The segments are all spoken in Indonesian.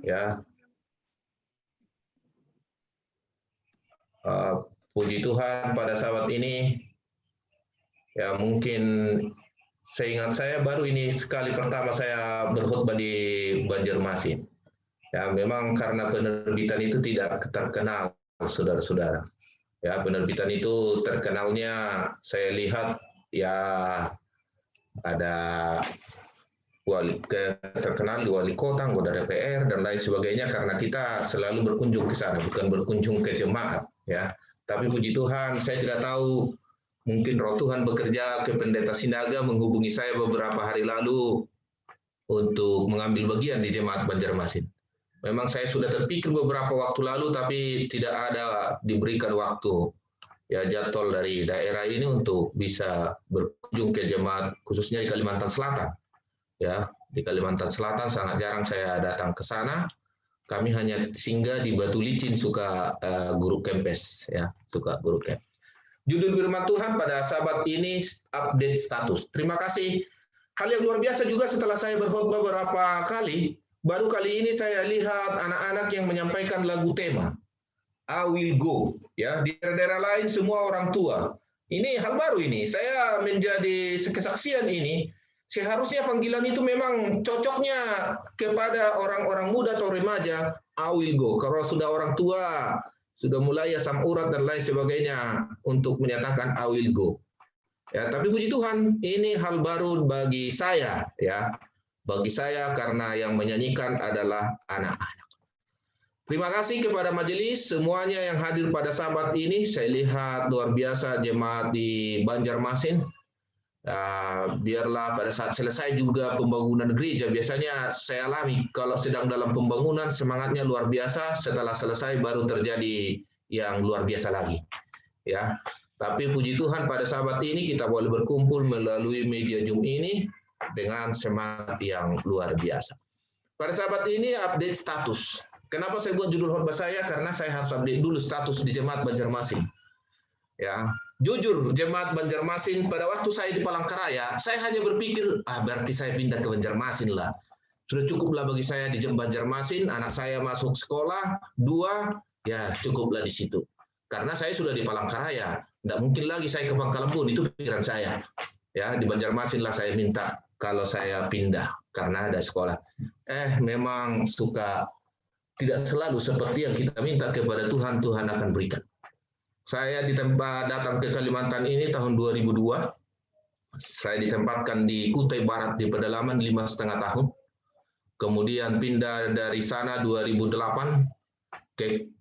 Ya, puji Tuhan pada saat ini, ya mungkin seingat saya baru ini sekali pertama saya berkhutbah di Banjarmasin. Ya, memang karena penerbitan itu tidak terkenal, saudara-saudara. Ya, penerbitan itu terkenalnya saya lihat ya ada terkenal di wali kota, anggota DPR dan lain sebagainya karena kita selalu berkunjung ke sana, bukan berkunjung ke jemaat, ya. Tapi puji Tuhan, saya tidak tahu mungkin Roh Tuhan bekerja ke Pendeta Sinaga menghubungi saya beberapa hari lalu untuk mengambil bagian di jemaat Banjarmasin. Memang saya sudah terpikir beberapa waktu lalu, tapi tidak ada diberikan waktu ya jadwal dari daerah ini untuk bisa berkunjung ke jemaat khususnya di Kalimantan Selatan. Ya, di Kalimantan Selatan sangat jarang saya datang ke sana. Kami hanya singgah di Batu Licin suka guru kempes, ya, suka guru kempes. Judul firman Tuhan pada sahabat ini update status. Terima kasih. Hal yang luar biasa juga setelah saya berkhotbah beberapa kali, baru kali ini saya lihat anak-anak yang menyampaikan lagu tema. I will go. Ya, di daerah-daerah lain semua orang tua. Ini hal baru ini. Saya menjadi kesaksian ini. Seharusnya panggilan itu memang cocoknya kepada orang-orang muda atau remaja. I will go. Kalau sudah orang tua, sudah mulai asam urat dan lain sebagainya untuk menyatakan I will go. Ya, tapi puji Tuhan, ini hal baru bagi saya, ya. Bagi saya karena yang menyanyikan adalah anak-anak. Terima kasih kepada majelis semuanya yang hadir pada sahabat ini. Saya lihat luar biasa jemaat di Banjarmasin. Biarlah pada saat selesai juga pembangunan gereja. Biasanya saya alami kalau sedang dalam pembangunan semangatnya luar biasa. Setelah selesai baru terjadi yang luar biasa lagi. Ya, tapi puji Tuhan pada sahabat ini kita boleh berkumpul melalui media Zoom ini dengan semangat yang luar biasa. Pada sahabat ini update status. Kenapa saya buat judul khotbah saya? Karena saya harus update dulu status di jemaat Banjarmasin. Ya, jujur jemaat Banjarmasin pada waktu saya di Palangkaraya, saya hanya berpikir, berarti saya pindah ke Banjarmasin lah. Sudah cukuplah bagi saya di Banjarmasin, anak saya masuk sekolah, 2, ya cukuplah di situ. Karena saya sudah di Palangkaraya, tidak mungkin lagi saya ke Pangkalembun, itu pikiran saya. Ya, di Banjarmasin lah saya minta kalau saya pindah, karena ada sekolah. Memang suka tidak selalu seperti yang kita minta kepada Tuhan, Tuhan akan berikan. Saya datang ke Kalimantan ini tahun 2002. Saya ditempatkan di Kutai Barat di pedalaman 5,5 tahun. Kemudian pindah dari sana 2008 ke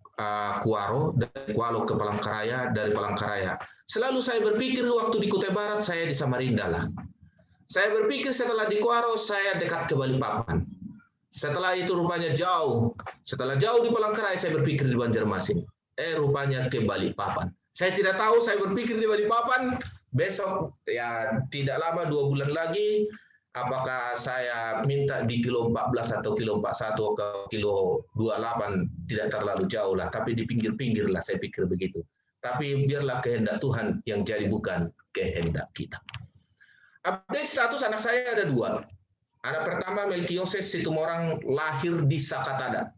Kuaro, dari Kualo ke Palangkaraya, dari Palangkaraya. Selalu saya berpikir waktu di Kutai Barat saya di Samarinda lah. Saya berpikir setelah di Kuaro saya dekat ke Balikpapan. Setelah itu rupanya jauh. Setelah jauh di Palangkaraya saya berpikir di Banjarmasin. Rupanya ke Balikpapan. Saya tidak tahu, saya berpikir di Balikpapan, besok ya tidak lama 2 bulan lagi, apakah saya minta di kilo 14 atau kilo 41 atau kilo 28, tidak terlalu jauh lah, tapi di pinggir-pinggir lah saya pikir begitu. Tapi biarlah kehendak Tuhan yang jadi, bukan kehendak kita. Update status anak saya ada 2. Anak pertama Melkioses Situmorang lahir di Sakatada.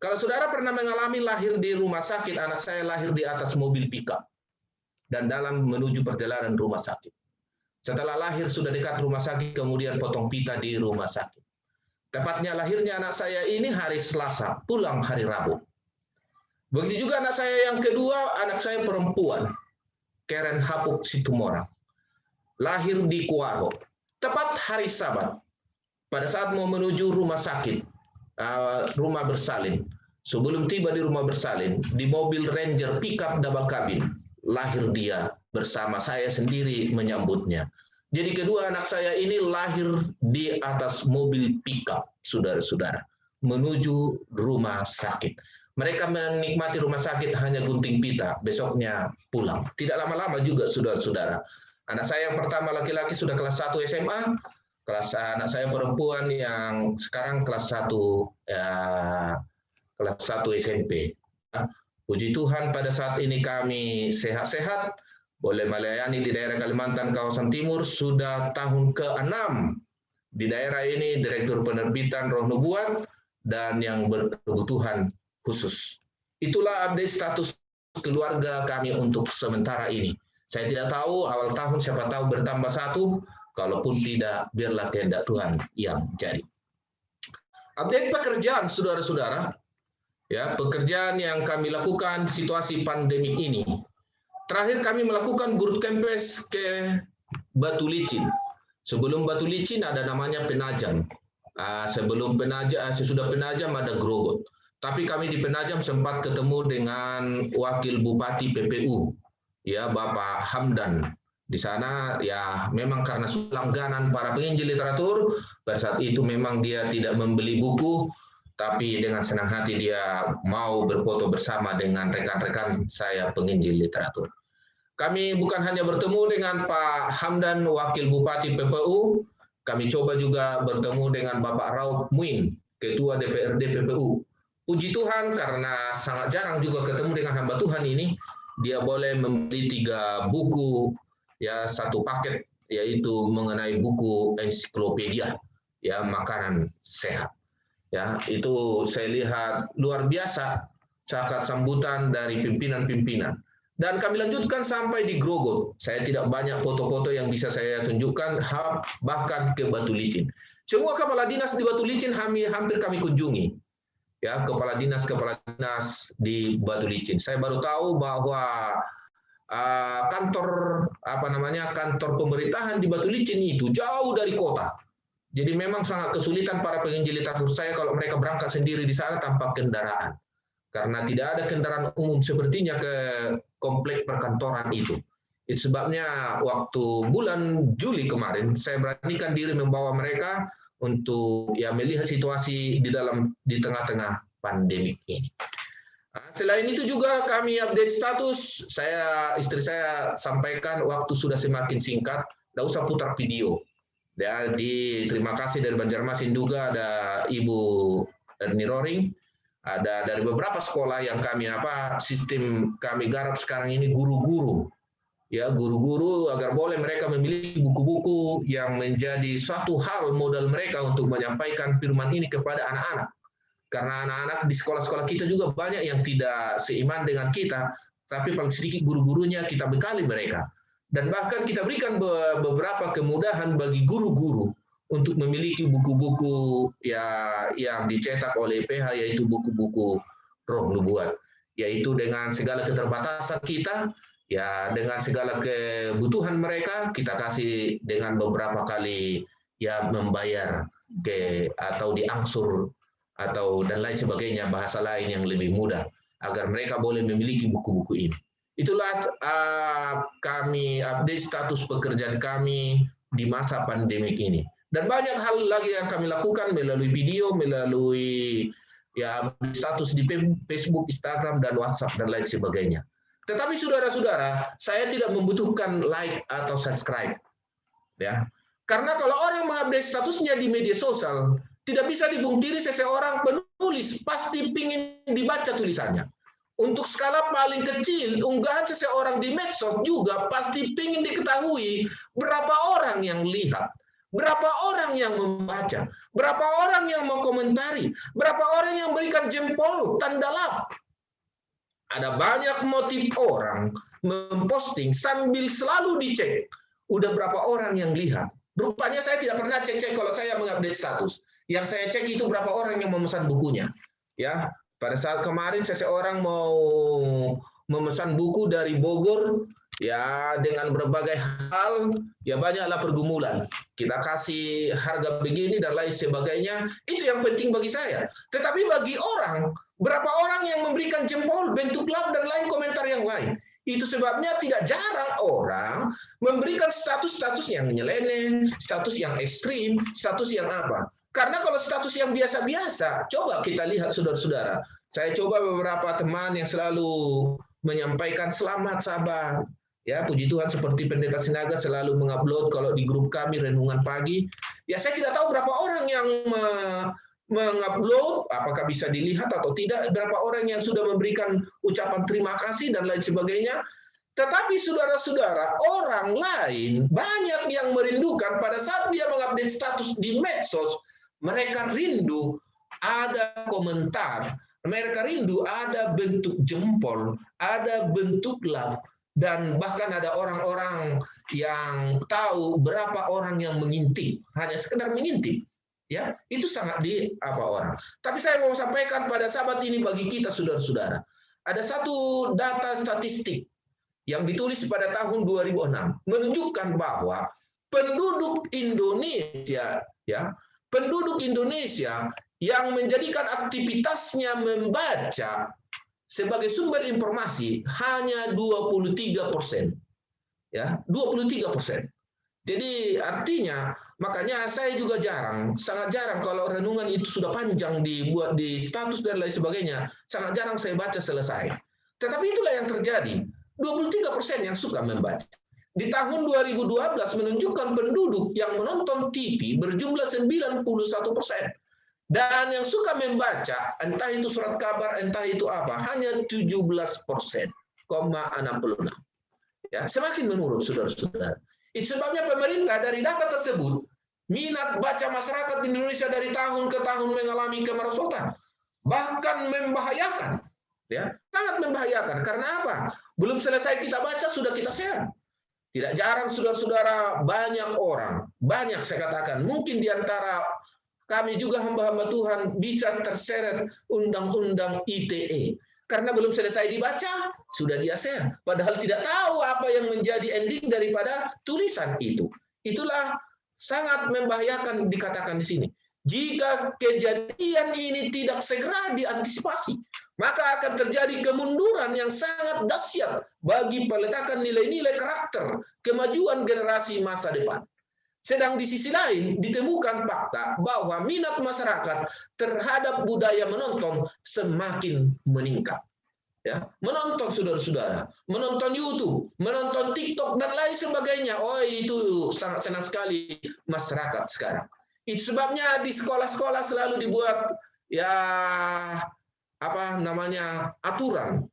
Kalau saudara pernah mengalami lahir di rumah sakit, anak saya lahir di atas mobil pickup dan dalam menuju perjalanan rumah sakit. Setelah lahir sudah dekat rumah sakit, kemudian potong pita di rumah sakit. Tepatnya lahirnya anak saya ini hari Selasa, pulang hari Rabu. Begitu juga anak saya yang kedua, anak saya perempuan, Karen Hapuk Situmorang, lahir di Kuaro. Tepat hari Sabat, pada saat mau menuju rumah sakit, rumah bersalin. Sebelum tiba di rumah bersalin, di mobil Ranger pickup double cabin, lahir dia bersama saya sendiri menyambutnya. Jadi kedua anak saya ini lahir di atas mobil pickup, saudara-saudara, menuju rumah sakit. Mereka menikmati rumah sakit hanya gunting pita, besoknya pulang. Tidak lama-lama juga, saudara-saudara. Anak saya yang pertama laki-laki sudah kelas 1 SMA, anak saya perempuan yang sekarang kelas 1 SMP. Puji Tuhan pada saat ini kami sehat-sehat, boleh melayani di daerah Kalimantan kawasan timur sudah tahun ke-6. Di daerah ini Direktur Penerbitan Roh Nubuat dan yang berkebutuhan khusus. Itulah update status keluarga kami untuk sementara ini. Saya tidak tahu awal tahun siapa tahu bertambah satu, kalaupun tidak biarlah kehendak Tuhan yang jadi. Update pekerjaan saudara-saudara, ya pekerjaan yang kami lakukan situasi pandemi ini. Terakhir kami melakukan Gurut Kempes ke Batu Licin. Sebelum Batu Licin ada namanya Penajam. Sebelum Penajam, sesudah Penajam ada Grogot. Tapi kami di Penajam sempat ketemu dengan Wakil Bupati PPU, ya Bapak Hamdan. Di sana ya memang karena langganan para penginjil literatur, pada saat itu memang dia tidak membeli buku, tapi dengan senang hati dia mau berfoto bersama dengan rekan-rekan saya penginjil literatur. Kami bukan hanya bertemu dengan Pak Hamdan, Wakil Bupati PPU, kami coba juga bertemu dengan Bapak Rauf Muin, Ketua DPRD PPU. Puji Tuhan karena sangat jarang juga ketemu dengan hamba Tuhan ini, dia boleh membeli 3 buku, ya 1 paket, yaitu mengenai buku ensiklopedia, ya makanan sehat. Ya itu saya lihat luar biasa sangat sambutan dari pimpinan-pimpinan. Dan kami lanjutkan sampai di Grogot. Saya tidak banyak foto-foto yang bisa saya tunjukkan, bahkan ke Batu Licin. Semua kepala dinas di Batu Licin hampir kami kunjungi. Ya, kepala dinas di Batu Licin. Saya baru tahu bahwa kantor pemerintahan di Batu Licin itu jauh dari kota. Jadi memang sangat kesulitan para penginjil literatur saya kalau mereka berangkat sendiri di sana tanpa kendaraan. Karena tidak ada kendaraan umum sepertinya ke komplek perkantoran itu. Itu sebabnya waktu bulan Juli kemarin saya beranikan diri membawa mereka untuk ya melihat situasi di tengah-tengah pandemi ini. Selain itu juga kami update status, istri saya sampaikan waktu sudah semakin singkat, tidak usah putar video. Ya, terima kasih dari Banjarmasin juga ada Ibu Erni Roring, ada dari beberapa sekolah yang sistem kami garap sekarang ini guru-guru. Ya, guru-guru agar boleh mereka memiliki buku-buku yang menjadi suatu hal modal mereka untuk menyampaikan firman ini kepada anak-anak. Karena anak-anak di sekolah-sekolah kita juga banyak yang tidak seiman dengan kita, tapi paling sedikit guru-gurunya kita bekali mereka. Dan bahkan kita berikan beberapa kemudahan bagi guru-guru untuk memiliki buku-buku yang dicetak oleh PH, yaitu buku-buku Roh Nubuat. Yaitu dengan segala keterbatasan kita, ya dengan segala kebutuhan mereka kita kasih dengan beberapa kali ya membayar atau diangsur atau dan lain sebagainya, bahasa lain yang lebih mudah agar mereka boleh memiliki buku-buku ini. Itulah kami update status pekerjaan kami di masa pandemik ini. Dan banyak hal lagi yang kami lakukan melalui video, melalui ya status di Facebook, Instagram dan WhatsApp dan lain sebagainya. Tetapi saudara-saudara, saya tidak membutuhkan like atau subscribe. Ya. Karena kalau orang mengupdate statusnya di media sosial, tidak bisa dipungkiri seseorang penulis pasti ingin dibaca tulisannya. Untuk skala paling kecil, unggahan seseorang di medsos juga pasti ingin diketahui berapa orang yang lihat, berapa orang yang membaca, berapa orang yang mengkomentari, berapa orang yang berikan jempol, tanda love. Ada banyak motif orang memposting sambil selalu dicek. Udah berapa orang yang lihat. Rupanya saya tidak pernah cek-cek kalau saya mengupdate status. Yang saya cek itu berapa orang yang memesan bukunya. Ya, pada saat kemarin seseorang mau memesan buku dari Bogor, ya dengan berbagai hal, ya banyaklah pergumulan. Kita kasih harga begini dan lain sebagainya. Itu yang penting bagi saya. Tetapi bagi orang, berapa orang yang memberikan jempol, bentuk love, dan lain komentar yang lain. Itu sebabnya tidak jarang orang memberikan status-status yang nyeleneh, status yang ekstrim, status yang apa. Karena kalau status yang biasa-biasa, coba kita lihat saudara-saudara. Saya coba beberapa teman yang selalu menyampaikan selamat sabar. Ya, puji Tuhan seperti Pendeta Sinaga selalu mengupload kalau di grup kami Renungan Pagi. Ya, saya tidak tahu berapa orang yang mengupload, apakah bisa dilihat atau tidak, berapa orang yang sudah memberikan ucapan terima kasih dan lain sebagainya. Tetapi saudara-saudara, orang lain banyak yang merindukan pada saat dia mengupdate status di medsos, mereka rindu ada komentar, mereka rindu ada bentuk jempol, ada bentuk love, dan bahkan ada orang-orang yang tahu berapa orang yang mengintip, hanya sekedar mengintip. Ya, itu sangat di apa orang. Tapi saya mau sampaikan pada sahabat ini bagi kita saudara-saudara. Ada satu data statistik yang ditulis pada tahun 2006 menunjukkan bahwa penduduk Indonesia yang menjadikan aktivitasnya membaca sebagai sumber informasi hanya 23%. Ya, 23%. Jadi artinya, makanya saya juga sangat jarang kalau renungan itu sudah panjang dibuat di status dan lain sebagainya, sangat jarang saya baca selesai. Tetapi itulah yang terjadi, 23% yang suka membaca. Di tahun 2012 menunjukkan penduduk yang menonton TV berjumlah 91%. Dan yang suka membaca, entah itu surat kabar, entah itu apa, hanya 17,66. Ya, semakin menurun, saudara-saudara. Itu sebabnya pemerintah dari data tersebut, minat baca masyarakat Indonesia dari tahun ke tahun mengalami kemerosotan, bahkan membahayakan, ya, sangat membahayakan. Karena apa? Belum selesai kita baca sudah kita share. Tidak jarang saudara-saudara, banyak saya katakan, mungkin di antara kami juga hamba-hamba Tuhan bisa terseret undang-undang ITE. Karena belum selesai dibaca, sudah dia share. Padahal tidak tahu apa yang menjadi ending daripada tulisan itu. Itulah sangat membahayakan dikatakan di sini. Jika kejadian ini tidak segera diantisipasi, maka akan terjadi kemunduran yang sangat dahsyat bagi peletakan nilai-nilai karakter, kemajuan generasi masa depan. Sedang di sisi lain ditemukan fakta bahwa minat masyarakat terhadap budaya menonton semakin meningkat. Ya, menonton saudara-saudara, menonton YouTube, menonton TikTok dan lain sebagainya. Oh, itu sangat senang sekali masyarakat sekarang. Itu sebabnya di sekolah-sekolah selalu dibuat aturan.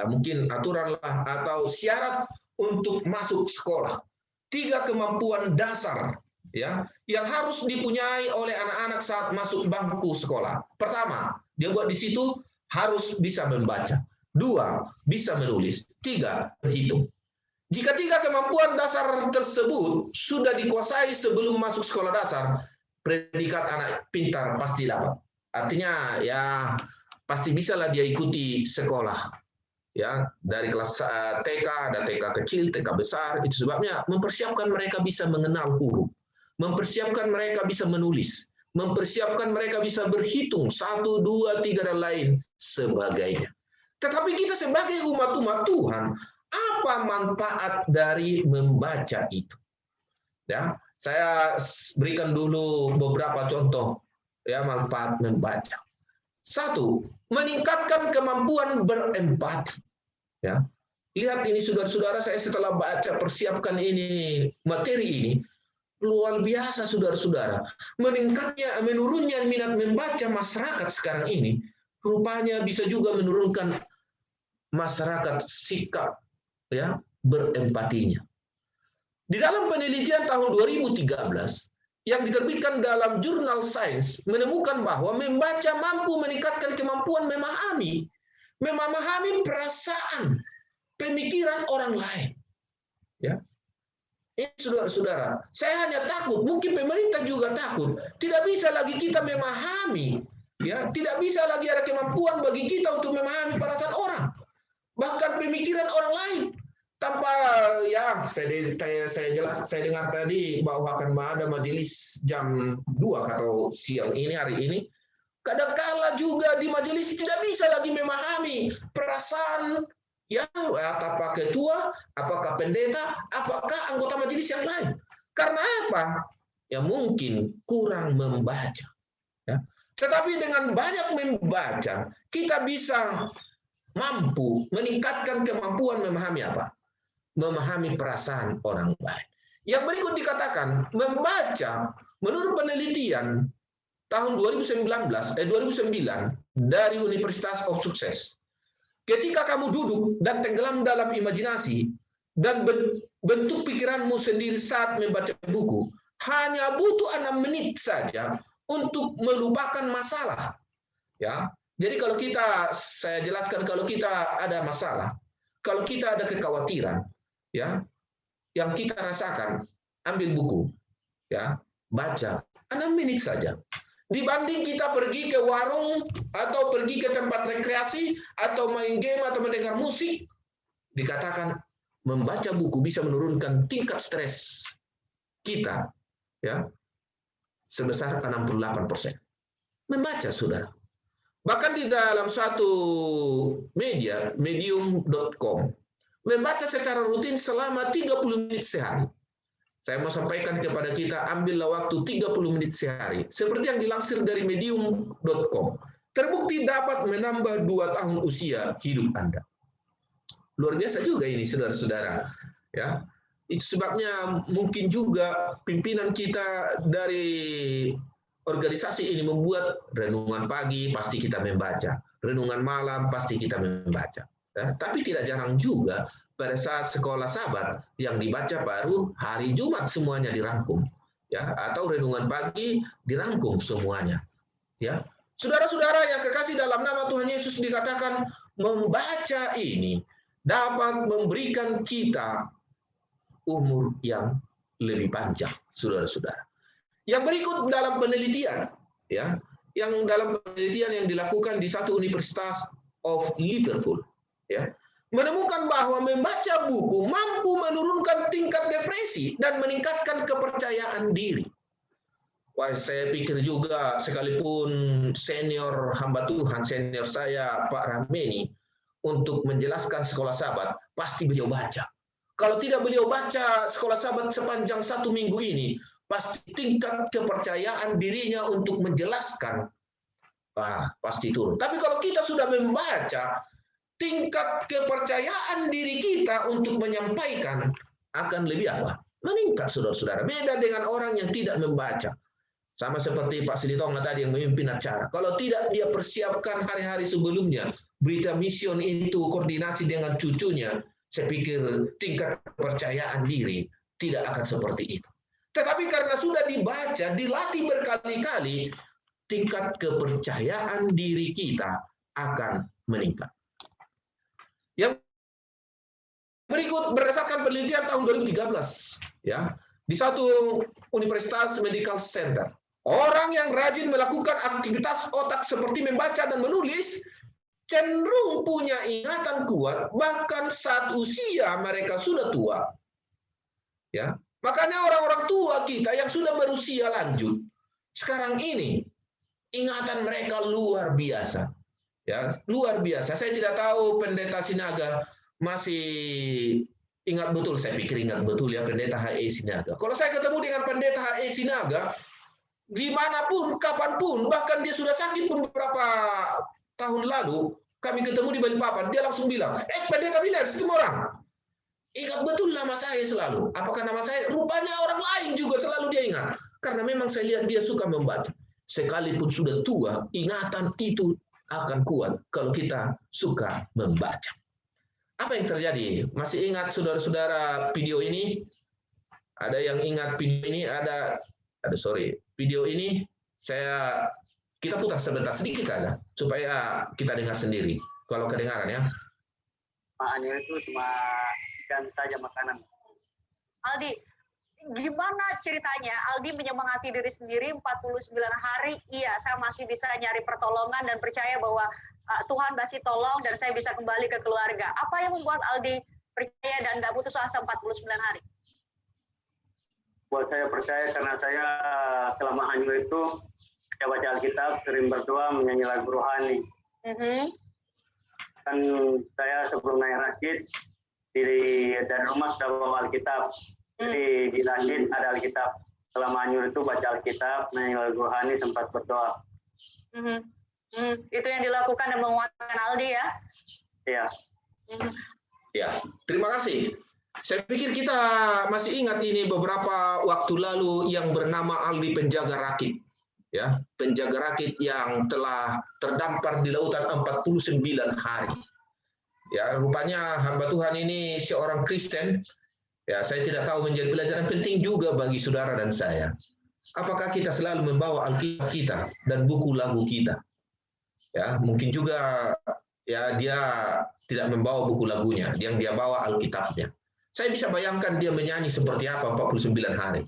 Mungkin aturan lah atau syarat untuk masuk sekolah. 3 kemampuan dasar ya yang harus dipunyai oleh anak-anak saat masuk bangku sekolah. Pertama, dia buat di situ harus bisa membaca. 2, bisa menulis. 3, berhitung. Jika 3 kemampuan dasar tersebut sudah dikuasai sebelum masuk sekolah dasar, predikat anak pintar pasti dapat. Artinya ya pasti bisalah dia ikuti sekolah. Ya, dari kelas TK, ada TK kecil, TK besar. Itu sebabnya mempersiapkan mereka bisa mengenal huruf, mempersiapkan mereka bisa menulis, mempersiapkan mereka bisa berhitung 1, 2, 3 dan lain sebagainya. Tetapi kita sebagai umat-umat Tuhan, apa manfaat dari membaca itu? Ya, saya berikan dulu beberapa contoh ya manfaat membaca. 1, meningkatkan kemampuan berempati. Ya, lihat ini saudara-saudara, saya setelah baca persiapkan ini materi ini luar biasa saudara-saudara. Menurunnya minat membaca masyarakat sekarang ini rupanya bisa juga menurunkan masyarakat sikap ya berempatinya. Di dalam penelitian tahun 2013 yang diterbitkan dalam jurnal Science menemukan bahwa membaca mampu meningkatkan kemampuan memahami perasaan, pemikiran orang lain. Ya. Ini saudara-saudara, saya hanya takut, mungkin pemerintah juga takut, tidak bisa lagi kita memahami, ya, tidak bisa lagi ada kemampuan bagi kita untuk memahami perasaan orang, bahkan pemikiran orang lain. Tanpa ya saya dengar tadi bahwa akan ada majelis jam 2 atau siang ini hari ini. Kadangkala juga di majelis tidak bisa lagi memahami perasaan ya apakah ketua, apakah pendeta, apakah anggota majelis yang lain. Karena apa? Ya mungkin kurang membaca. Ya. Tetapi dengan banyak membaca, kita bisa mampu meningkatkan kemampuan memahami apa? Memahami perasaan orang lain. Yang berikut dikatakan, membaca menurut penelitian tahun 2009 dari Universitas of Success. Ketika kamu duduk dan tenggelam dalam imajinasi dan bentuk pikiranmu sendiri saat membaca buku, hanya butuh 6 menit saja untuk melupakan masalah. Ya, jadi kalau saya jelaskan, kalau kita ada masalah, kalau kita ada kekhawatiran, ya, yang kita rasakan, ambil buku, ya, baca 6 menit saja. Dibanding kita pergi ke warung atau pergi ke tempat rekreasi atau main game atau mendengar musik, dikatakan membaca buku bisa menurunkan tingkat stres kita, ya, sebesar 68%. Membaca, saudara. Bahkan di dalam satu media, medium.com, membaca secara rutin selama 30 menit sehari. Saya mau sampaikan kepada kita, ambillah waktu 30 menit sehari. Seperti yang dilansir dari medium.com. Terbukti dapat menambah 2 tahun usia hidup Anda. Luar biasa juga ini, saudara-saudara. Ya, itu sebabnya mungkin juga pimpinan kita dari organisasi ini membuat renungan pagi pasti kita membaca, renungan malam pasti kita membaca. Ya, tapi tidak jarang juga pada saat sekolah Sabat yang dibaca baru hari Jumat semuanya dirangkum, ya, atau renungan pagi dirangkum semuanya. Ya, saudara-saudara yang kekasih dalam nama Tuhan Yesus, dikatakan membaca ini dapat memberikan kita umur yang lebih panjang, saudara-saudara. Yang berikut dalam penelitian, ya, yang dalam penelitian yang dilakukan di satu Universitas of Liverpool, ya, menemukan bahwa membaca buku mampu menurunkan tingkat depresi dan meningkatkan kepercayaan diri. Wah, saya pikir juga sekalipun senior hamba Tuhan, senior saya Pak Rameni, untuk menjelaskan sekolah Sabat, pasti beliau baca. Kalau tidak beliau baca sekolah Sabat sepanjang 1 minggu ini, pasti tingkat kepercayaan dirinya untuk menjelaskan pasti turun. Tapi kalau kita sudah membaca, tingkat kepercayaan diri kita untuk menyampaikan akan lebih meningkat, saudara-saudara. Beda dengan orang yang tidak membaca. Sama seperti Pak Silitonga tadi yang memimpin acara. Kalau tidak dia persiapkan hari-hari sebelumnya, berita mission itu koordinasi dengan cucunya, saya pikir tingkat kepercayaan diri tidak akan seperti itu. Tetapi karena sudah dibaca, dilatih berkali-kali, tingkat kepercayaan diri kita akan meningkat. Yang berikut berdasarkan penelitian tahun 2013, ya, di satu Universitas Medical Center, orang yang rajin melakukan aktivitas otak seperti membaca dan menulis cenderung punya ingatan kuat bahkan saat usia mereka sudah tua. Ya, makanya orang-orang tua kita yang sudah berusia lanjut sekarang ini ingatan mereka luar biasa. Ya, luar biasa. Saya tidak tahu Pendeta Sinaga masih ingat betul, saya pikir ingat betul ya Pendeta H.E. Sinaga. Kalau saya ketemu dengan Pendeta H.E. Sinaga, dimanapun, kapanpun, bahkan dia sudah sakit pun beberapa tahun lalu, kami ketemu di Balikpapan, dia langsung bilang, Pendeta Williams, itu orang. Ingat betul nama saya selalu. Apakah nama saya? Rupanya orang lain juga selalu dia ingat. Karena memang saya lihat dia suka membaca. Sekalipun sudah tua, ingatan itu akan kuat kalau kita suka membaca. Apa yang terjadi? Masih ingat saudara-saudara video ini? Ada yang ingat video ini? Video ini kita putar sebentar sedikit aja supaya kita dengar sendiri. Kalau kedengaran ya. Makannya itu cuma ikan saja makanan. Aldi, gimana ceritanya Aldi menyemangati diri sendiri 49 hari, iya saya masih bisa nyari pertolongan dan percaya bahwa Tuhan masih tolong dan saya bisa kembali ke keluarga. Apa yang membuat Aldi percaya dan gak putus asa 49 hari? Buat saya percaya karena saya selama hanyut itu saya baca Alkitab, sering berdoa, menyanyi lagu rohani. Kan saya sebelum naik rakit dari rumah sudah bawa Alkitab. Jadi di langit ada Alkitab. Selama hanyut itu baca Alkitab, menyanyi lagu rohani, sempat berdoa. Itu yang dilakukan dan menguatkan Aldi ya? Iya. Ya, terima kasih. Saya pikir kita masih ingat ini beberapa waktu lalu yang bernama Aldi Penjaga Rakit. Ya, penjaga rakit yang telah terdampar di lautan 49 hari. Ya, rupanya hamba Tuhan ini seorang Kristen. Ya, saya tidak tahu menjadi pelajaran penting juga bagi saudara dan saya. Apakah kita selalu membawa Alkitab kita dan buku lagu kita? Ya, mungkin juga ya dia tidak membawa buku lagunya, yang dia bawa Alkitabnya. Saya bisa bayangkan dia menyanyi seperti apa 49 hari.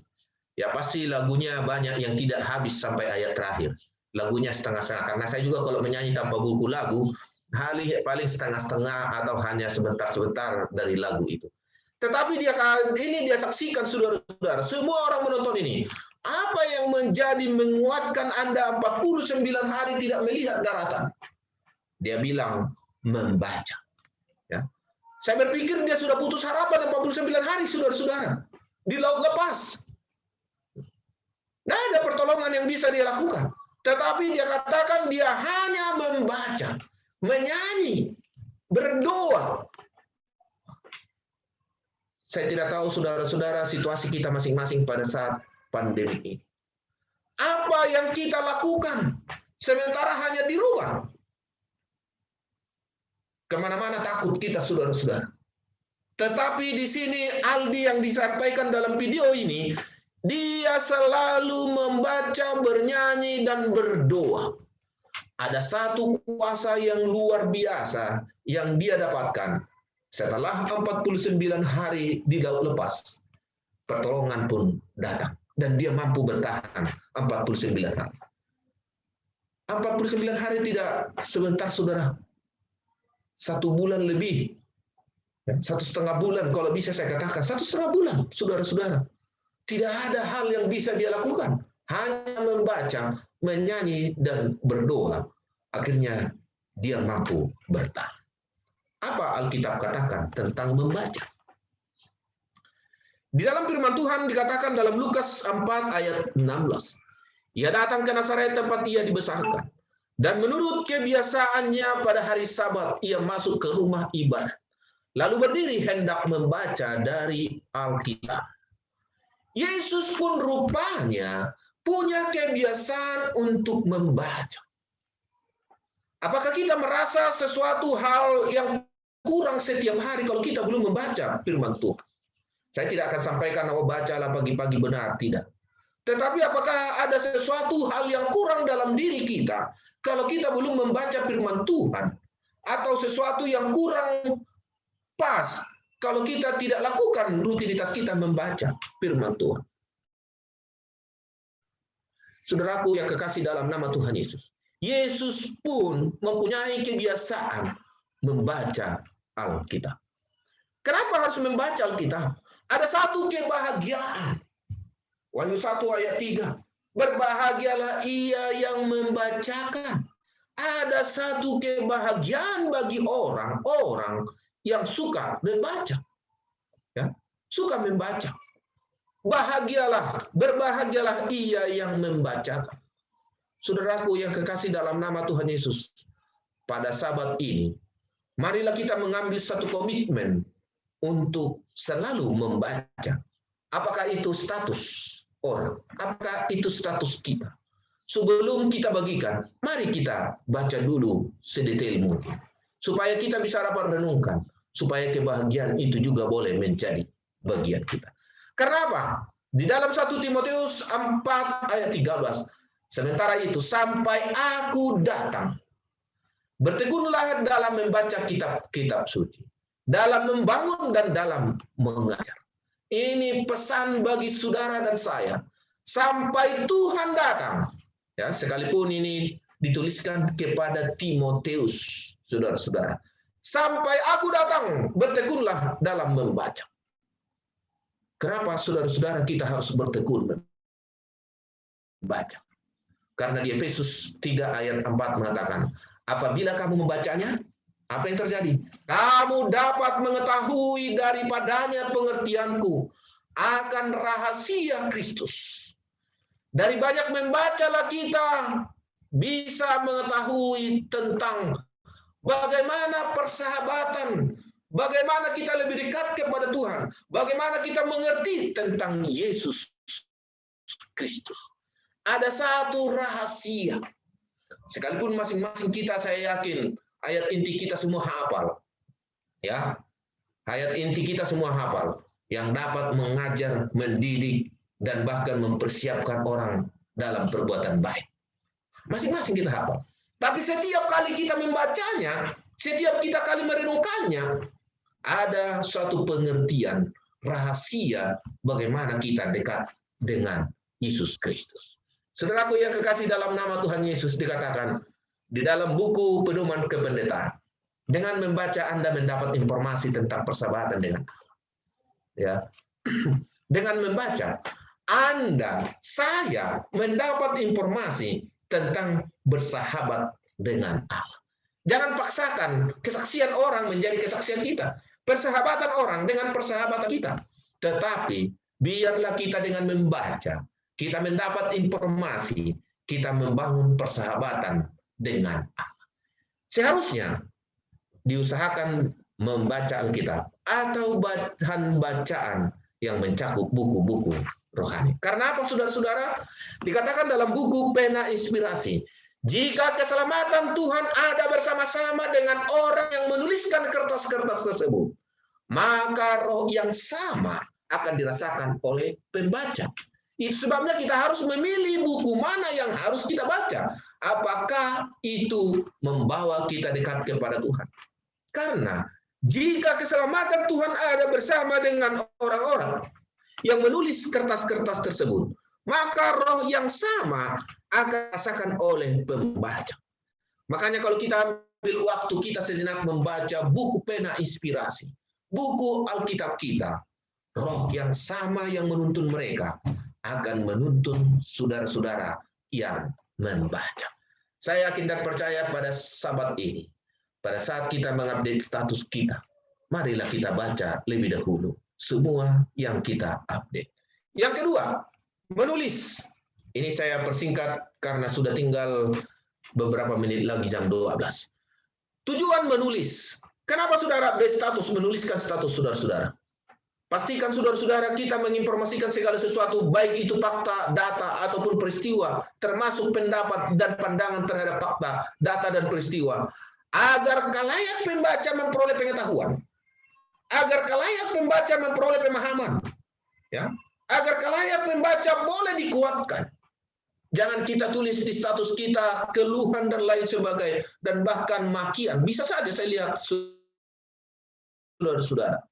Ya pasti lagunya banyak yang tidak habis sampai ayat terakhir. Lagunya setengah-setengah. Karena saya juga kalau menyanyi tanpa buku lagu, paling setengah-setengah atau hanya sebentar-sebentar dari lagu itu. Tetapi ini dia saksikan saudara-saudara, semua orang menonton ini. Apa yang menjadi menguatkan Anda 49 hari tidak melihat daratan? Dia bilang membaca. Ya. Saya berpikir dia sudah putus harapan 49 hari saudara-saudara. Di laut lepas. Tidak ada pertolongan yang bisa dia lakukan. Tetapi dia katakan dia hanya membaca, menyanyi, berdoa. Saya tidak tahu saudara-saudara situasi kita masing-masing pada saat pandemi ini. Apa yang kita lakukan sementara hanya di rumah? Kemana-mana takut kita saudara-saudara. Tetapi di sini Aldi yang disampaikan dalam video ini, dia selalu membaca, bernyanyi, dan berdoa. Ada satu kuasa yang luar biasa yang dia dapatkan. Setelah 49 hari di laut lepas, pertolongan pun datang. Dan dia mampu bertahan 49 hari. 49 hari tidak sebentar, saudara. 1 bulan lebih. 1,5 bulan, kalau bisa saya katakan. 1,5 bulan, saudara-saudara. Tidak ada hal yang bisa dia lakukan. Hanya membaca, menyanyi, dan berdoa. Akhirnya dia mampu bertahan. Apa Alkitab katakan tentang membaca? Di dalam firman Tuhan dikatakan dalam Lukas 4 ayat 16. Ia datang ke Nazaret tempat ia dibesarkan. Dan menurut kebiasaannya pada hari Sabat ia masuk ke rumah ibadat. Lalu berdiri hendak membaca dari Alkitab. Yesus pun rupanya punya kebiasaan untuk membaca. Apakah kita merasa sesuatu hal yang kurang setiap hari kalau kita belum membaca firman Tuhan? Saya tidak akan sampaikan, bacalah pagi-pagi, benar, tidak. Tetapi apakah ada sesuatu hal yang kurang dalam diri kita kalau kita belum membaca firman Tuhan? Atau sesuatu yang kurang pas kalau kita tidak lakukan rutinitas kita membaca firman Tuhan? Saudaraku yang kekasih dalam nama Tuhan Yesus. Yesus pun mempunyai kebiasaan membaca Alkitab. Kenapa harus membaca Alkitab? Ada satu kebahagiaan. Wahyu 1 ayat 3. Berbahagialah ia yang membacakan. Ada satu kebahagiaan bagi orang-orang yang suka membaca. Ya, suka membaca. Bahagialah, berbahagialah ia yang membacakan. Saudaraku yang kekasih dalam nama Tuhan Yesus, pada Sabat ini, marilah kita mengambil satu komitmen untuk selalu membaca. Apakah itu status orang? Apakah itu status kita? Sebelum kita bagikan, mari kita baca dulu sedetail mungkin. Supaya kita bisa dapat renungkan. Supaya kebahagiaan itu juga boleh menjadi bagian kita. Karena apa? Di dalam 1 Timotius 4 ayat 13, sementara itu sampai aku datang, bertekunlah dalam membaca kitab-kitab suci, dalam membangun dan dalam mengajar. Ini pesan bagi saudara dan saya, sampai Tuhan datang. Ya, sekalipun ini dituliskan kepada Timotius, saudara-saudara. Sampai aku datang, bertekunlah dalam membaca. Kenapa saudara-saudara kita harus bertekun membaca? Karena di Efesus 3 ayat 4 mengatakan, apabila kamu membacanya, apa yang terjadi? Kamu dapat mengetahui daripadanya pengertianku akan rahasia Kristus. Dari banyak membacalah kita bisa mengetahui tentang bagaimana persahabatan, bagaimana kita lebih dekat kepada Tuhan, bagaimana kita mengerti tentang Yesus Kristus. Ada satu rahasia. Sekalipun masing-masing kita, saya yakin ayat inti kita semua hafal. Ya. Ayat inti kita semua hafal yang dapat mengajar, mendidik dan bahkan mempersiapkan orang dalam perbuatan baik. Masing-masing kita hafal. Tapi setiap kali kita membacanya, setiap kita kali merenungkannya, ada suatu pengertian rahasia bagaimana kita dekat dengan Yesus Kristus. Saudaraku yang kekasih dalam nama Tuhan Yesus, dikatakan di dalam buku Pedoman Kependetaan, dengan membaca Anda mendapat informasi tentang persahabatan dengan Allah. Ya. Dengan membaca Anda, saya mendapat informasi tentang bersahabat dengan Allah. Jangan paksakan kesaksian orang menjadi kesaksian kita. Persahabatan orang dengan persahabatan kita. Tetapi biarlah kita dengan membaca, kita mendapat informasi, kita membangun persahabatan dengan Allah. Seharusnya diusahakan membaca Alkitab atau bahan bacaan yang mencakup buku-buku rohani. Karena apa, saudara-saudara? Dikatakan dalam buku Pena Inspirasi, jika keselamatan Tuhan ada bersama-sama dengan orang yang menuliskan kertas-kertas tersebut, maka roh yang sama akan dirasakan oleh pembaca. Itu sebabnya kita harus memilih buku mana yang harus kita baca. Apakah itu membawa kita dekat kepada Tuhan? Karena jika keselamatan Tuhan ada bersama dengan orang-orang yang menulis kertas-kertas tersebut, maka roh yang sama akan dirasakan oleh pembaca. Makanya kalau kita ambil waktu kita sejenak membaca buku Pena Inspirasi, buku Alkitab kita, roh yang sama yang menuntun mereka akan menuntun saudara-saudara yang membaca. Saya yakin dan percaya pada sabat ini, pada saat kita mengupdate status kita, marilah kita baca lebih dahulu semua yang kita update. Yang kedua, menulis. Ini saya persingkat karena sudah tinggal beberapa menit lagi jam 12. Tujuan menulis. Kenapa saudara update status, menuliskan status saudara-saudara? Pastikan saudara-saudara kita menginformasikan segala sesuatu, baik itu fakta, data, ataupun peristiwa, termasuk pendapat dan pandangan terhadap fakta, data, dan peristiwa, agar kalayak pembaca memperoleh pengetahuan, agar kalayak pembaca memperoleh pemahaman, ya, agar kalayak pembaca boleh dikuatkan. Jangan kita tulis di status kita keluhan dan lain sebagainya, dan bahkan makian. Bisa saja saya lihat saudara-saudara.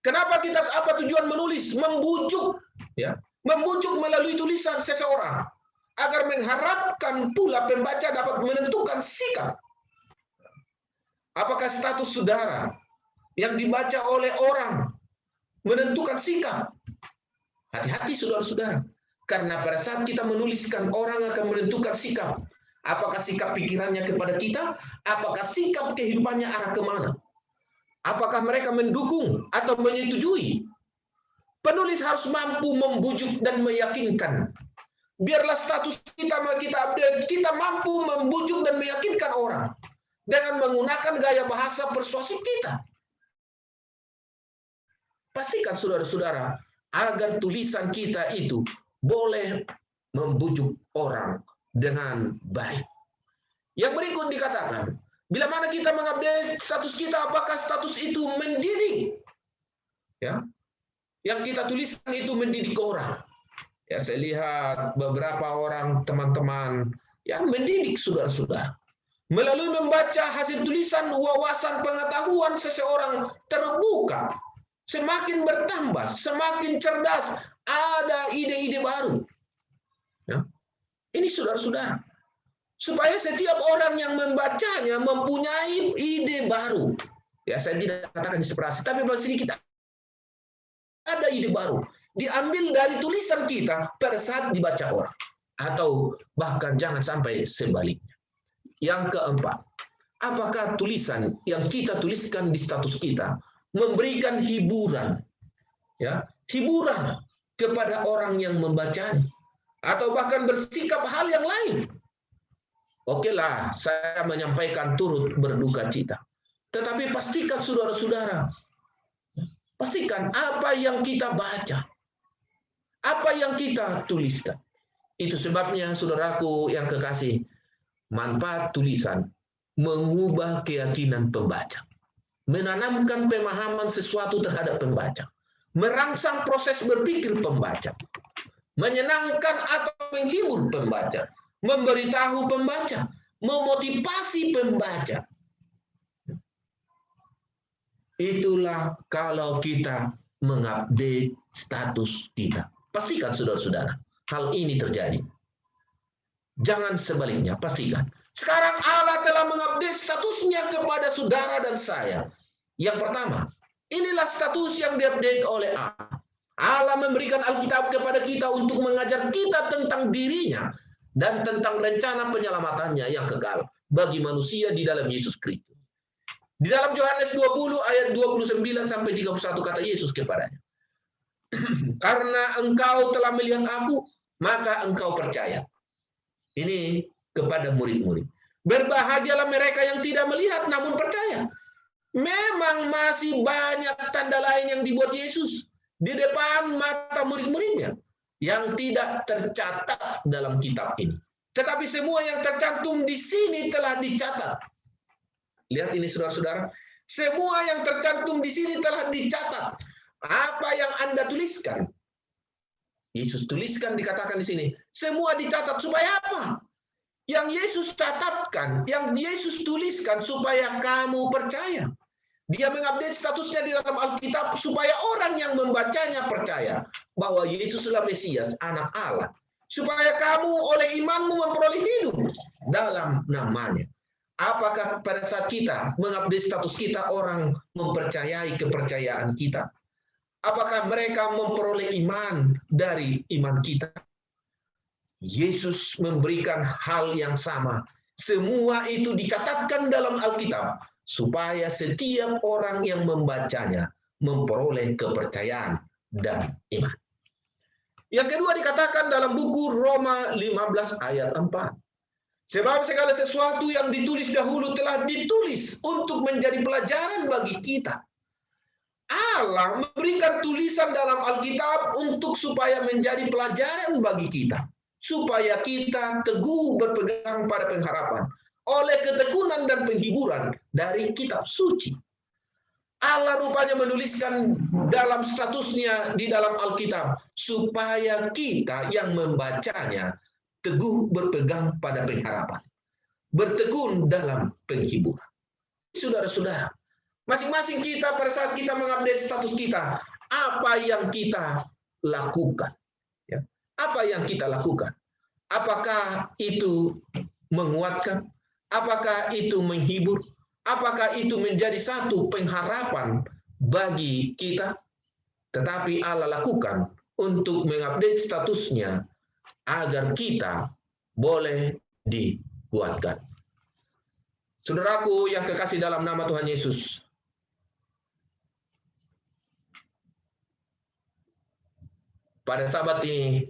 Kenapa kita, apa tujuan menulis? Membujuk, ya, membujuk melalui tulisan seseorang agar mengharapkan pula pembaca dapat menentukan sikap. Apakah status saudara yang dibaca oleh orang menentukan sikap? Hati-hati saudara-saudara, karena pada saat kita menuliskan, orang akan menentukan sikap. Apakah sikap pikirannya kepada kita? Apakah sikap kehidupannya arah kemana? Apakah mereka mendukung atau menyetujui? Penulis harus mampu membujuk dan meyakinkan. Biarlah status kita update, kita mampu membujuk dan meyakinkan orang dengan menggunakan gaya bahasa persuasif kita. Pastikan saudara-saudara agar tulisan kita itu boleh membujuk orang dengan baik. Yang berikut dikatakan, bila mana kita mengupdate status kita, apakah status itu mendidik? Ya, yang kita tuliskan itu mendidik orang. Ya, saya lihat beberapa orang teman-teman yang mendidik saudara-saudara. Melalui membaca hasil tulisan, wawasan pengetahuan seseorang terbuka, semakin bertambah, semakin cerdas, ada ide-ide baru. Ya. Ini saudara-saudara. Supaya setiap orang yang membacanya mempunyai ide baru. Ya, saya tidak katakan inspirasi, tapi pada sini kita ada ide baru. Diambil dari tulisan kita pada saat dibaca orang. Atau bahkan jangan sampai sebaliknya. Yang keempat, apakah tulisan yang kita tuliskan di status kita memberikan hiburan, ya, hiburan kepada orang yang membacanya, atau bahkan bersikap hal yang lain? Oke lah, saya menyampaikan turut berduka cita. Tetapi pastikan saudara-saudara, pastikan apa yang kita baca, apa yang kita tuliskan. Itu sebabnya saudaraku yang kekasih, manfaat tulisan mengubah keyakinan pembaca, menanamkan pemahaman sesuatu terhadap pembaca, merangsang proses berpikir pembaca, menyenangkan atau menghibur pembaca, memberitahu pembaca, memotivasi pembaca. Itulah kalau kita mengupdate status kita. Pastikan saudara-saudara, hal ini terjadi. Jangan sebaliknya, pastikan. Sekarang Allah telah mengupdate statusnya kepada saudara dan saya. Yang pertama, inilah status yang diupdate oleh Allah. Allah memberikan Alkitab kepada kita untuk mengajar kita tentang dirinya dan tentang rencana penyelamatannya yang kekal bagi manusia di dalam Yesus Kristus. Di dalam Yohanes 20 ayat 29 sampai 31 kata Yesus kepadanya, karena engkau telah melihat aku, maka engkau percaya. Ini kepada murid-murid. Berbahagialah mereka yang tidak melihat namun percaya. Memang masih banyak tanda lain yang dibuat Yesus di depan mata murid-muridnya yang tidak tercatat dalam kitab ini. Tetapi semua yang tercantum di sini telah dicatat. Lihat ini saudara-saudara, semua yang tercantum di sini telah dicatat. Apa yang Anda tuliskan, Yesus tuliskan, dikatakan di sini, semua dicatat supaya apa? Yang Yesus catatkan, yang Yesus tuliskan supaya kamu percaya. Dia mengupdate statusnya di dalam Alkitab supaya orang yang membacanya percaya bahwa Yesuslah Mesias, anak Allah. Supaya kamu oleh imanmu memperoleh hidup dalam namanya. Apakah pada saat kita mengupdate status kita, orang mempercayai kepercayaan kita? Apakah mereka memperoleh iman dari iman kita? Yesus memberikan hal yang sama. Semua itu dicatatkan dalam Alkitab supaya setiap orang yang membacanya memperoleh kepercayaan dan iman. Yang kedua dikatakan dalam buku Roma 15 ayat 4. Sebab segala sesuatu yang ditulis dahulu telah ditulis untuk menjadi pelajaran bagi kita. Allah memberikan tulisan dalam Alkitab untuk supaya menjadi pelajaran bagi kita. Supaya kita teguh berpegang pada pengharapan oleh ketekunan dan penghiburan dari kitab suci. Allah rupanya menuliskan dalam statusnya di dalam Alkitab supaya kita yang membacanya teguh berpegang pada pengharapan, bertekun dalam penghiburan. Saudara-saudara, masing-masing kita pada saat kita mengupdate status kita, apa yang kita lakukan? Ya. Apa yang kita lakukan? Apakah itu menguatkan? Apakah itu menghibur? Apakah itu menjadi satu pengharapan bagi kita? Tetapi Allah lakukan untuk mengupdate statusnya agar kita boleh dikuatkan. Saudaraku yang kekasih dalam nama Tuhan Yesus, pada saat ini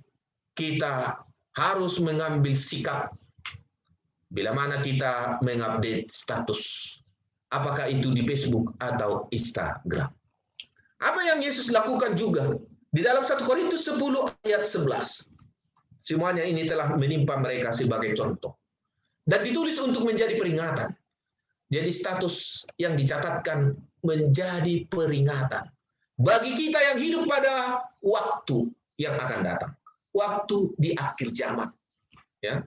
kita harus mengambil sikap bila mana kita mengupdate status, apakah itu di Facebook atau Instagram. Apa yang Yesus lakukan juga di dalam 1 Korintus 10 ayat 11. Semuanya ini telah menimpa mereka sebagai contoh dan ditulis untuk menjadi peringatan. Jadi status yang dicatatkan menjadi peringatan bagi kita yang hidup pada waktu yang akan datang, waktu di akhir zaman. Ya,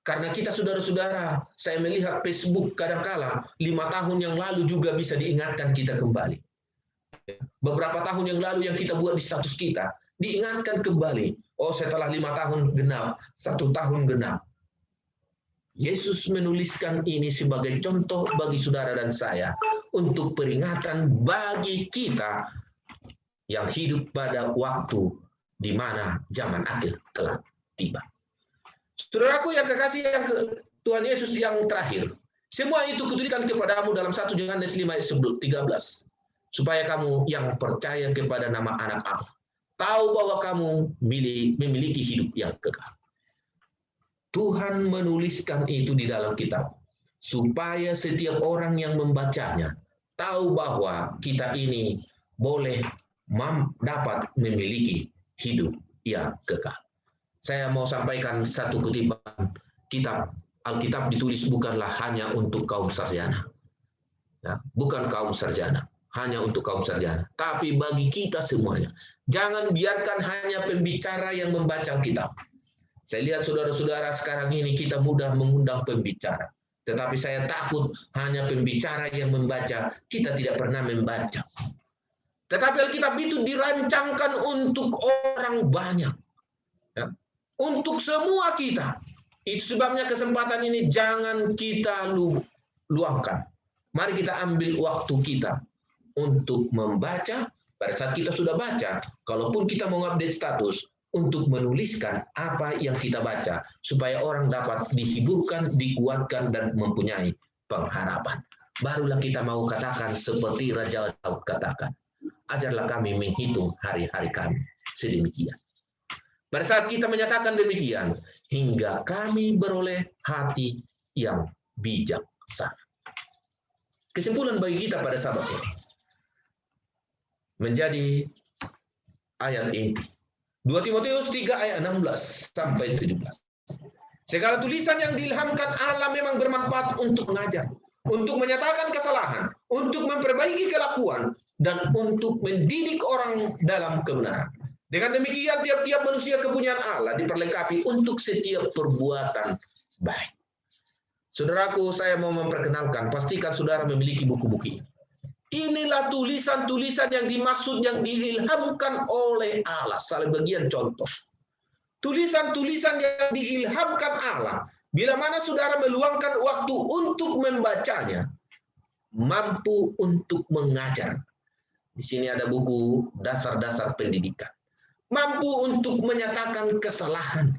karena kita saudara-saudara, saya melihat Facebook kadangkala 5 tahun yang lalu juga bisa diingatkan kita kembali. Beberapa tahun yang lalu yang kita buat di status kita diingatkan kembali. Oh, setelah 5 tahun genap, 1 tahun genap. Yesus menuliskan ini sebagai contoh bagi saudara dan saya untuk peringatan bagi kita yang hidup pada waktu di mana zaman akhir telah tiba. Saudaraku yang kekasih yang Tuhan Yesus yang terakhir, semua itu kutuliskan kepadamu dalam 1 Yohanes 5 ayat 13, supaya kamu yang percaya kepada nama anak Allah tahu bahwa kamu memiliki hidup yang kekal. Tuhan menuliskan itu di dalam kitab supaya setiap orang yang membacanya tahu bahwa kita ini boleh dapat memiliki hidup yang kekal. Saya mau sampaikan satu kutipan. Kitab Alkitab ditulis bukanlah hanya untuk kaum sarjana. Ya, bukan kaum sarjana. hanya untuk kaum sarjana, tapi bagi kita semuanya. Jangan biarkan hanya pembicara yang membaca Alkitab. Saya lihat saudara-saudara sekarang ini kita mudah mengundang pembicara. Tetapi saya takut hanya pembicara yang membaca, kita tidak pernah membaca. Tetapi Alkitab itu dirancangkan untuk orang banyak. Ya. Untuk semua kita. Itu sebabnya kesempatan ini jangan kita luangkan. Mari kita ambil waktu kita untuk membaca. Pada saat kita sudah baca, kalaupun kita mau update status, untuk menuliskan apa yang kita baca, supaya orang dapat dihiburkan, dikuatkan, dan mempunyai pengharapan. Barulah kita mau katakan seperti Raja Daud katakan, ajarlah kami menghitung hari-hari kami sedemikian. Pada saat kita menyatakan demikian, hingga kami beroleh hati yang bijaksana. Kesimpulan bagi kita pada sahabat ini menjadi ayat ini. 2 Timotius 3 ayat 16 sampai 17. Segala tulisan yang diilhamkan Allah memang bermanfaat untuk mengajar, untuk menyatakan kesalahan, untuk memperbaiki kelakuan, dan untuk mendidik orang dalam kebenaran. Dengan demikian tiap-tiap manusia kepunyaan Allah diperlengkapi untuk setiap perbuatan baik. Saudaraku, saya mau memperkenalkan, pastikan saudara memiliki buku-buku ini. Inilah tulisan-tulisan yang dimaksud yang diilhamkan oleh Allah. Salah bagian contoh. Tulisan-tulisan yang diilhamkan Allah, bila mana saudara meluangkan waktu untuk membacanya, mampu untuk mengajar. Di sini ada buku dasar-dasar pendidikan. Mampu untuk menyatakan kesalahan.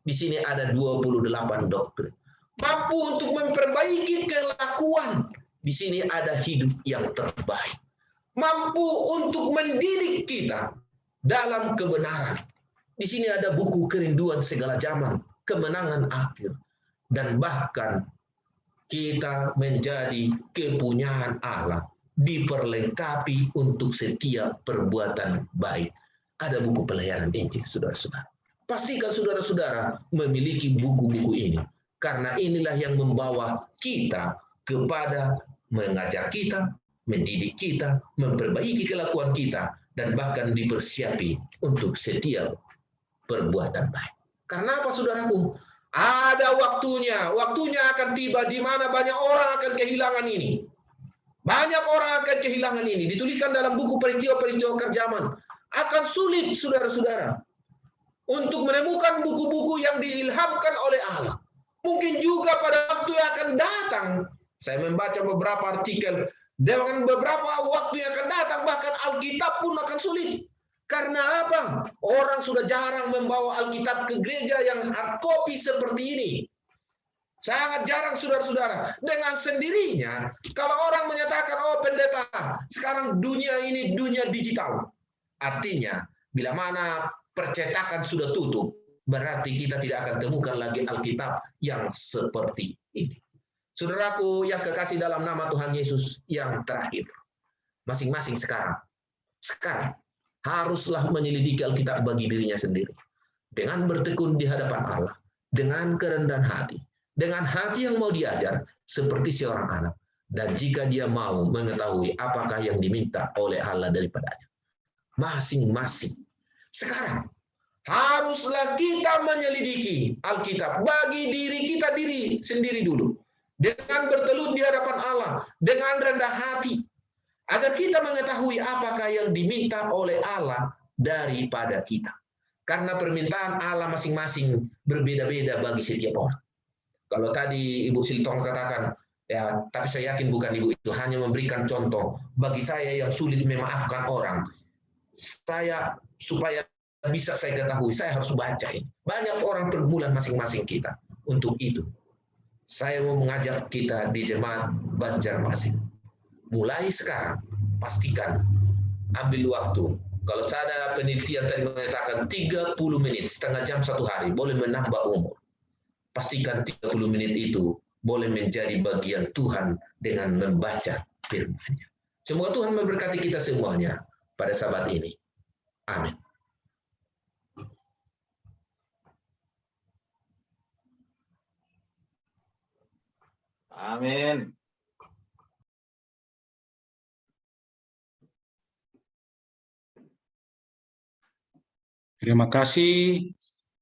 Di sini ada 28 doktrin. Mampu untuk memperbaiki kelakuan. Di sini ada hidup yang terbaik. Mampu untuk mendidik kita dalam kebenaran. Di sini ada buku kerinduan segala zaman, kemenangan akhir. Dan bahkan kita menjadi kepunyaan Allah, diperlengkapi untuk setiap perbuatan baik. Ada buku pelayanan Injil, saudara-saudara. Pastikan saudara-saudara memiliki buku-buku ini. Karena inilah yang membawa kita kepada mengajar kita, mendidik kita, memperbaiki kelakuan kita, dan bahkan dipersiapi untuk setiap perbuatan baik. Karena apa, saudaraku? Ada waktunya. Waktunya akan tiba di mana banyak orang akan kehilangan ini. Banyak orang akan kehilangan ini. Dituliskan dalam buku peristiwa-peristiwa kerjaman. Akan sulit, saudara-saudara, untuk menemukan buku-buku yang diilhamkan oleh Allah. Mungkin juga pada waktu yang akan datang, saya membaca beberapa artikel, dengan beberapa waktu yang akan datang, bahkan Alkitab pun akan sulit. Karena apa? Orang sudah jarang membawa Alkitab ke gereja yang hard copy seperti ini. Sangat jarang, saudara-saudara. Dengan sendirinya, kalau orang menyatakan, oh pendeta, sekarang dunia ini dunia digital. Artinya, bila mana percetakan sudah tutup, berarti kita tidak akan temukan lagi Alkitab yang seperti ini. Saudaraku yang kekasih dalam nama Tuhan Yesus yang terakhir, masing-masing sekarang haruslah menyelidiki Alkitab bagi dirinya sendiri. Dengan bertekun di hadapan Allah, dengan kerendahan hati, dengan hati yang mau diajar seperti seorang anak. Dan jika dia mau mengetahui apakah yang diminta oleh Allah daripadanya. Masing-masing sekarang haruslah kita menyelidiki Alkitab bagi diri kita sendiri dulu. Dengan bertelut di hadapan Allah, dengan rendah hati. Agar kita mengetahui apakah yang diminta oleh Allah daripada kita. Karena permintaan Allah masing-masing berbeda-beda bagi setiap orang. Kalau tadi Ibu Siltong katakan, ya, tapi saya yakin bukan Ibu itu, hanya memberikan contoh. Bagi saya yang sulit memaafkan orang, supaya bisa saya ketahui, saya harus baca ini. Banyak orang pergumulan masing-masing kita. Untuk itu, saya mau mengajak kita di jemaat Banjarmasin. Mulai sekarang, pastikan ambil waktu. Kalau ada penelitian tadi mengatakan 30 menit, setengah jam satu hari, boleh menambah umur. Pastikan 30 menit itu boleh menjadi bagian Tuhan dengan membaca firman-Nya. Semoga Tuhan memberkati kita semuanya pada saat ini. Amin. Amin. Terima kasih.